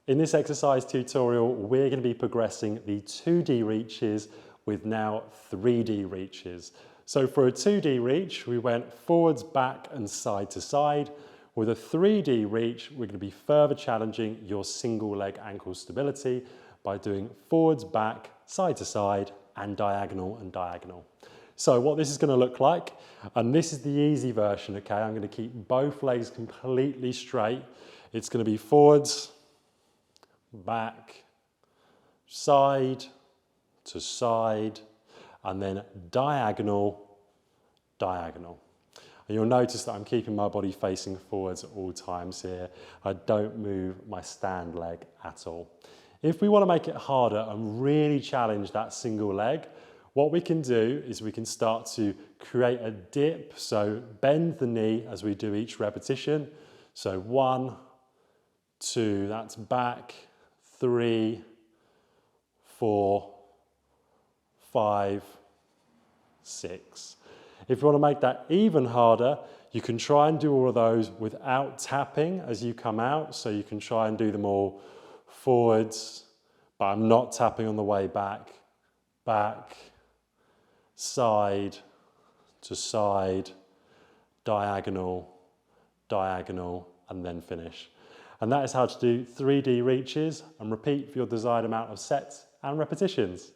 In this exercise tutorial, we're going to be progressing the 2D reaches with now 3D reaches. So for a 2D reach, we went forwards, back and side to side. With a 3D reach, we're going to be further challenging your single leg ankle stability by doing forwards, back, side to side and diagonal and diagonal. So what this is going to look like, and this is the easy version, okay? I'm going to keep both legs completely straight. It's going to be forwards, back, side to side, and then diagonal, diagonal. And you'll notice that I'm keeping my body facing forwards at all times here. I don't move my stand leg at all. If we want to make it harder and really challenge that single leg, what we can do is we can start to create a dip. So bend the knee as we do each repetition. So 1, 2, that's back, 3, 4, 5, 6. If you want to make that even harder, you can try and do all of those without tapping as you come out. So you can try and do them all forwards, but I'm not tapping on the way back, back, side to side, diagonal, diagonal, and then finish. And that is how to do 3D reaches, and repeat for your desired amount of sets and repetitions.